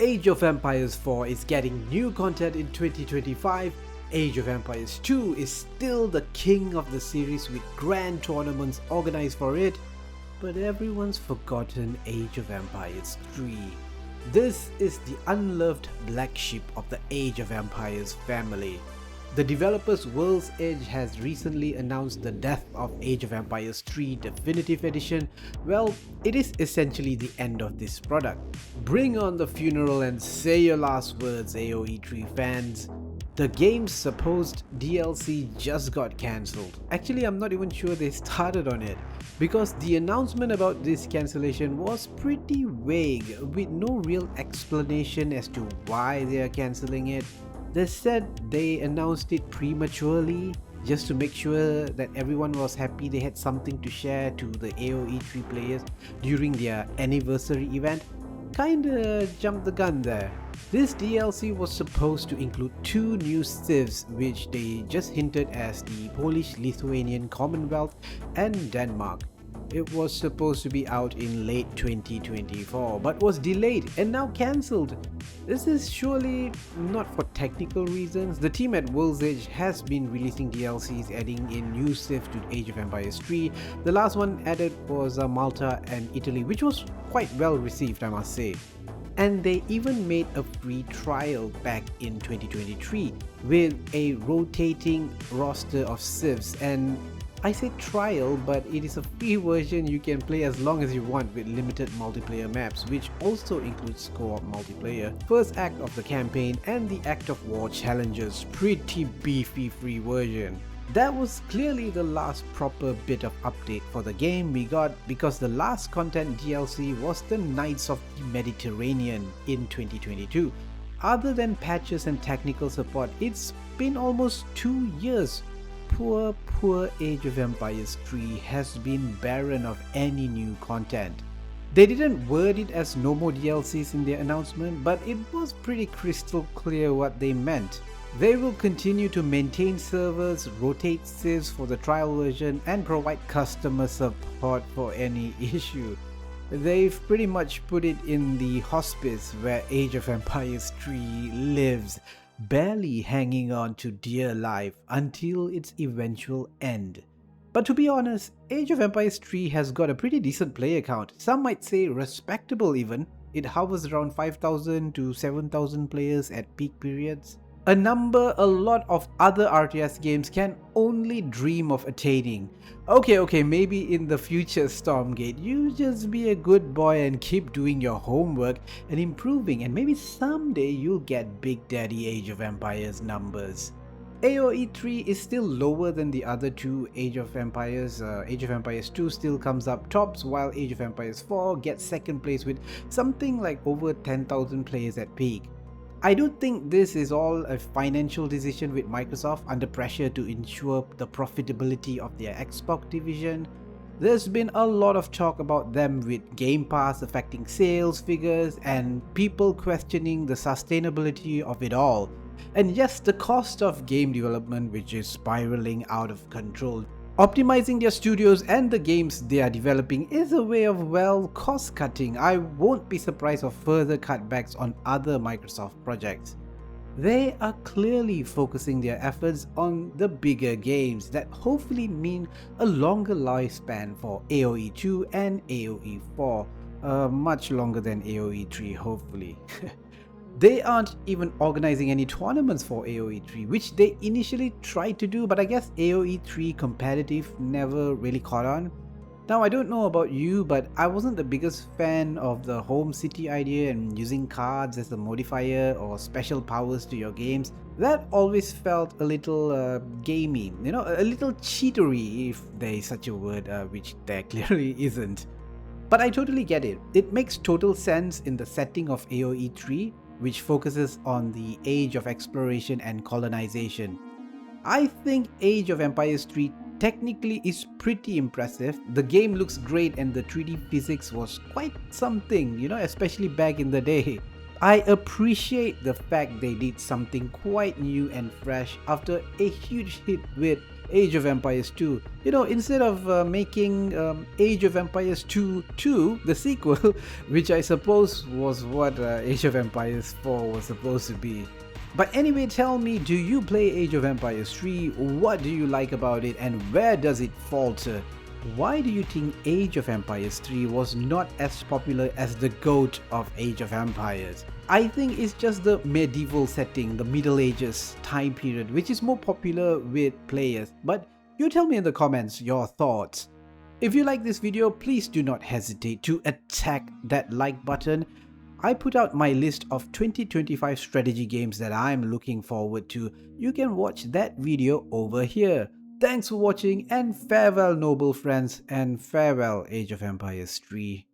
Age of Empires 4 is getting new content in 2025. Age of Empires 2 is still the king of the series with grand tournaments organized for it. But everyone's forgotten Age of Empires 3. This is the unloved black sheep of the Age of Empires family. The developer's World's Edge has recently announced the death of Age of Empires 3 Definitive Edition. Well, it is essentially the end of this product. Bring on the funeral and say your last words, AoE 3 fans. The game's supposed DLC just got cancelled. Actually, I'm not even sure they started on it, because the announcement about this cancellation was pretty vague, with no real explanation as to why they are cancelling it. They said they announced it prematurely just to make sure that everyone was happy they had something to share to the AoE 3 players during their anniversary event. Kinda jumped the gun there. This DLC was supposed to include 2 new civs, which they just hinted as the Polish-Lithuanian Commonwealth and Denmark. It was supposed to be out in late 2024 but was delayed and now cancelled. This is surely not for technical reasons. The team at World's Edge has been releasing DLCs adding in new civs to Age of Empires 3. The last one added was Malta and Italy, which was quite well received, I must say. And they even made a free trial back in 2023 with a rotating roster of civs, and I say trial, but it is a free version you can play as long as you want with limited multiplayer maps, which also includes co-op multiplayer, first act of the campaign and the Act of War challenges. Pretty beefy free version. That was clearly the last proper bit of update for the game we got, because the last content DLC was the Knights of the Mediterranean in 2022. Other than patches and technical support, it's been almost 2 years. Poor Age of Empires 3 has been barren of any new content. They didn't word it as no more DLCs in their announcement, but it was pretty crystal clear what they meant. They will continue to maintain servers, rotate civs for the trial version, and provide customer support for any issue. They've pretty much put it in the hospice where Age of Empires 3 lives, barely hanging on to dear life until its eventual end. But to be honest, Age of Empires 3 has got a pretty decent player count, some might say respectable even. It hovers around 5,000 to 7,000 players at peak periods. A number a lot of other RTS games can only dream of attaining. Okay, maybe in the future Stormgate, you just be a good boy and keep doing your homework and improving, and maybe someday you'll get Big Daddy Age of Empires numbers. AoE 3 is still lower than the other two Age of Empires. Age of Empires 2 still comes up tops, while Age of Empires 4 gets second place with something like over 10,000 players at peak. I do think this is all a financial decision with Microsoft under pressure to ensure the profitability of their Xbox division. There's been a lot of talk about them with Game Pass affecting sales figures and people questioning the sustainability of it all. And yes, the cost of game development, which is spiraling out of control. Optimizing their studios and the games they are developing is a way of, well, cost cutting. I won't be surprised of further cutbacks on other Microsoft projects. They are clearly focusing their efforts on the bigger games that hopefully mean a longer lifespan for AoE 2 and AoE 4. Much longer than AoE 3, hopefully. They aren't even organizing any tournaments for AoE 3, which they initially tried to do, but I guess AoE 3 competitive never really caught on. Now, I don't know about you, but I wasn't the biggest fan of the home city idea and using cards as a modifier or special powers to your games. That always felt a little gamey, a little cheatery, if there is such a word, which there clearly isn't. But I totally get it. It makes total sense in the setting of AoE 3, which focuses on the age of exploration and colonization. I think Age of Empires 3 technically is pretty impressive. The game looks great and the 3D physics was quite something, especially back in the day. I appreciate the fact they did something quite new and fresh after a huge hit with Age of Empires 2. Instead of making Age of Empires 2 2, the sequel, which I suppose was what Age of Empires 4 was supposed to be. But anyway, tell me, do you play Age of Empires 3? What do you like about it and where does it falter? Why do you think Age of Empires 3 was not as popular as the GOAT of Age of Empires? I think it's just the medieval setting, the Middle Ages time period, which is more popular with players. But you tell me in the comments your thoughts. If you like this video, please do not hesitate to attack that like button. I put out my list of 2025 strategy games that I'm looking forward to. You can watch that video over here. Thanks for watching and farewell noble friends and farewell Age of Empires 3.